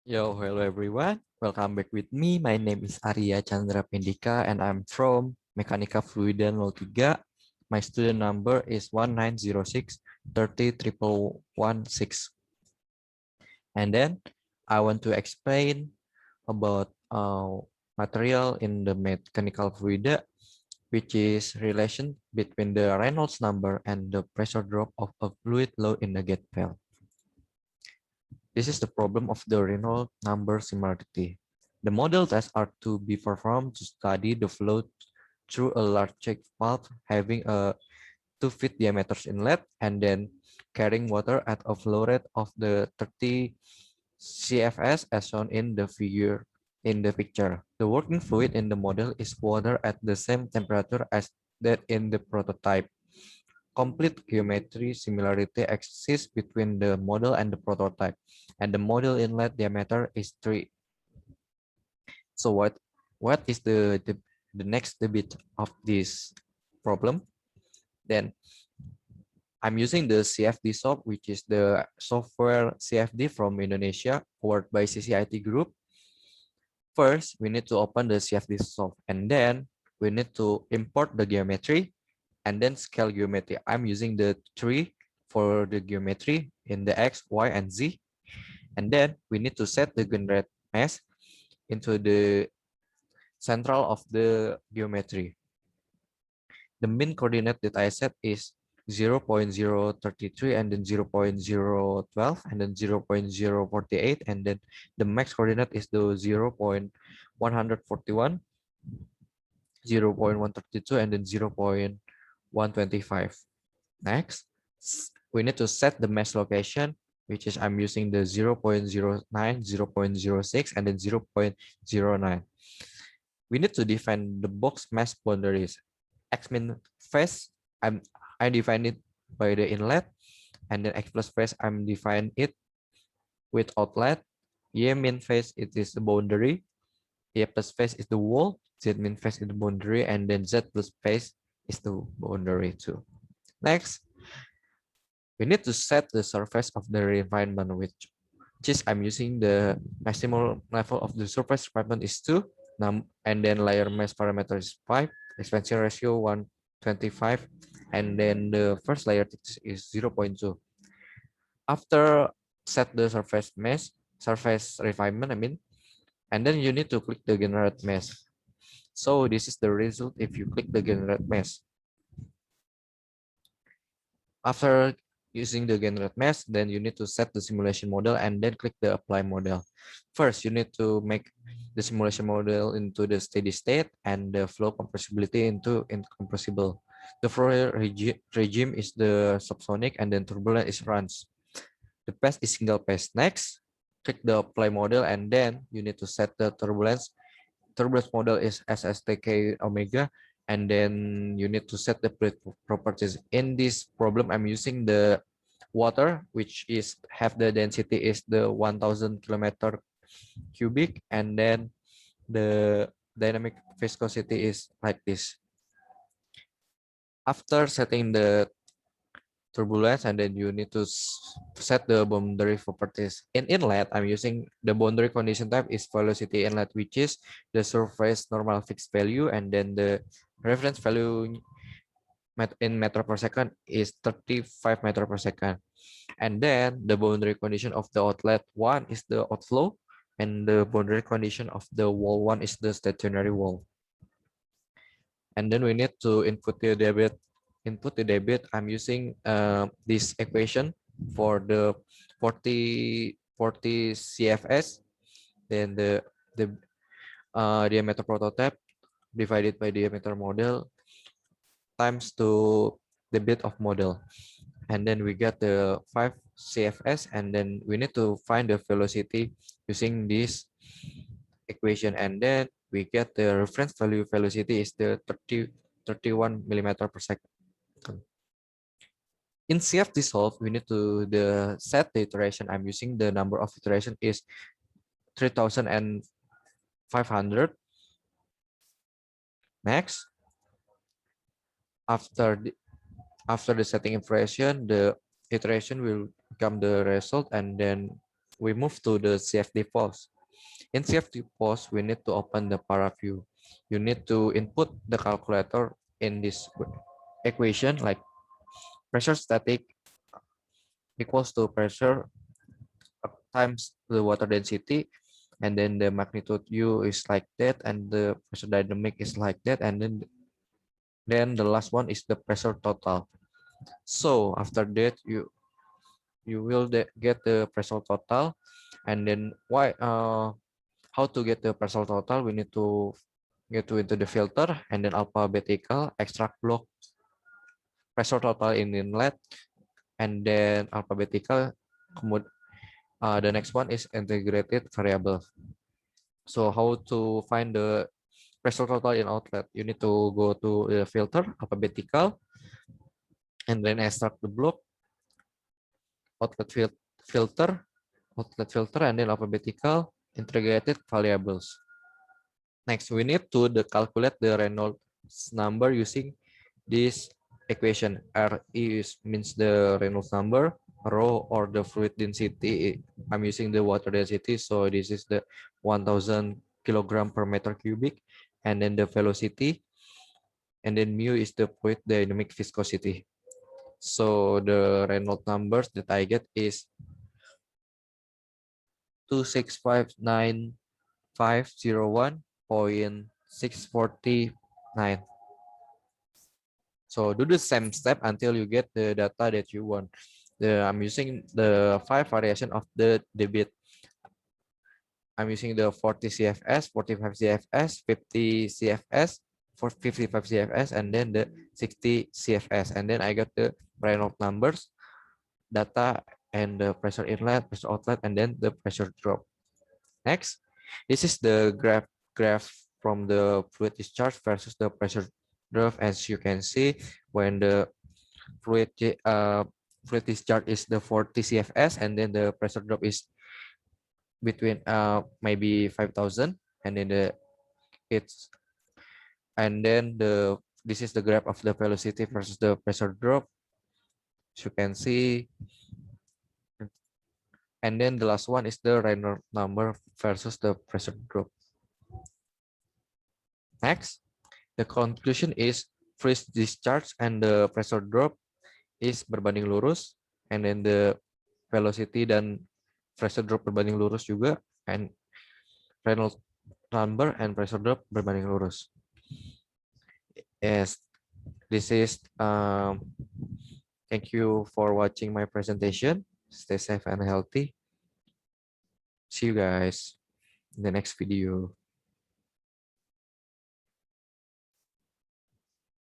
Yo, hello everyone. Welcome back with me. My name is Arya Chandra Pendika and I'm from Mekanika Fluida 03. My student number is 1906 30116. And then I want to explain about material in the mechanical fluida, which is relation between the Reynolds number and the pressure drop of a fluid low in the gate valve. This is the problem of the Reynolds number similarity. The model tests are to be performed to study the flow through a large check valve having a 2 feet diameter inlet and then carrying water at a flow rate of the 30 CFS as shown in the figure in the picture. The working fluid in the model is water at the same temperature as that in the prototype. Complete geometry similarity exists between the model and the prototype, and the model inlet diameter is 3. So what is the next debit of this problem? Then I'm using the CFD soft, which is the software CFD from Indonesia, powered by CCIT Group. First, we need to open the CFD soft, and then we need to import the geometry and then scale geometry. I'm using the 3 for the geometry in the X, Y, and Z. And then we need to set the generate mesh into the central of the geometry. The mean coordinate that I set is 0.033 and then 0.012 and then 0.048 and then the max coordinate is the 0.141, 0.132 and then 0.125. Next, we need to set the mesh location, which is I'm using the 0.09, 0.06 and then 0.09. We need to define the box mesh boundaries. X min phase, I define it by the inlet, and then X plus phase, I'm define it with outlet. Y min phase, it is the boundary. Y plus phase is the wall. Z min phase is the boundary, and then Z plus phase is the boundary too. Next, we need to set the surface of the refinement, which is I'm using the maximum level of the surface refinement is 2, and then layer mesh parameter is 5, expansion ratio 125, and then the first layer is 0.2. After set the surface refinement, and then you need to click the generate mesh. So this is the result if you click the generate mesh. After using the generate mesh, then you need to set the simulation model and then click the apply model. First, you need to make the simulation model into the steady state and the flow compressibility into incompressible. The flow regime is the subsonic and then turbulent is runs. The path is single path. Next, click the apply model and then you need to set the turbulence. Turbulence model is SSTK omega, and then you need to set the properties. In this problem, I'm using the water, which is have the density is the 1000 kilometer cubic, and then the dynamic viscosity is like this. After setting the turbulence, and then you need to set the boundary properties. In inlet, I'm using the boundary condition type is velocity inlet, which is the surface normal fixed value, and then the reference value in meter per second is 35 meter per second. And then the boundary condition of the outlet 1 is the outflow, and the boundary condition of the wall 1 is the stationary wall. And then we need to input the debit. I'm using this equation for the 40 CFS, then the diameter prototype divided by diameter model times to the bit of model, and then we get the 5 CFS, and then we need to find the velocity using this equation, and then we get the reference value velocity is the 31 millimeter per second. In CFD solve, we need to set the iteration. I'm using the number of iteration is 3500. Next, after the setting iteration, the iteration will become the result, and then we move to the CFD pose. In CFD pose, we need to open the ParaView. You need to input the calculator in this equation, like pressure static equals to pressure times the water density, and then the magnitude U is like that, and the pressure dynamic is like that, and then the last one is the pressure total. So after that, you will get the pressure total, and then how to get the pressure total? We need to get into the filter, and then alphabetical extract block pressure total in inlet, and then alphabetical. The next one is integrated variable. So how to find the pressure total in outlet? You need to go to the filter, alphabetical, and then extract the block, outlet filter, and then alphabetical, integrated variables. Next, we need to calculate the Reynolds number using this equation. Means the Reynolds number, rho or the fluid density. I'm using the water density, so this is the 1000 kilogram per meter cubic, and then the velocity, and then mu is the fluid dynamic viscosity. So the Reynolds numbers that I get is 2659501.649. So do the same step until you get the data that you want. I'm using the 5 variation of the debit. I'm using the 40 CFS, 45 CFS, 50 CFS, for 55 CFS, and then the 60 CFS. And then I got the Reynolds numbers, data, and the pressure inlet, pressure outlet, and then the pressure drop. Next, this is the graph from the fluid discharge versus the pressure drop. As you can see, when the fluid discharge is the 40 CFS, and then the pressure drop is between maybe 5,000, and then it's and then this is the graph of the velocity versus the pressure drop, as you can see. And then the last one is the Reynolds number versus the pressure drop. Next, the conclusion is free discharge and the pressure drop is berbanding lurus, and then the velocity dan pressure drop berbanding lurus juga, and Reynolds number and pressure drop berbanding lurus. Yes, this is thank you for watching my presentation. Stay safe and healthy. See you guys in the next video.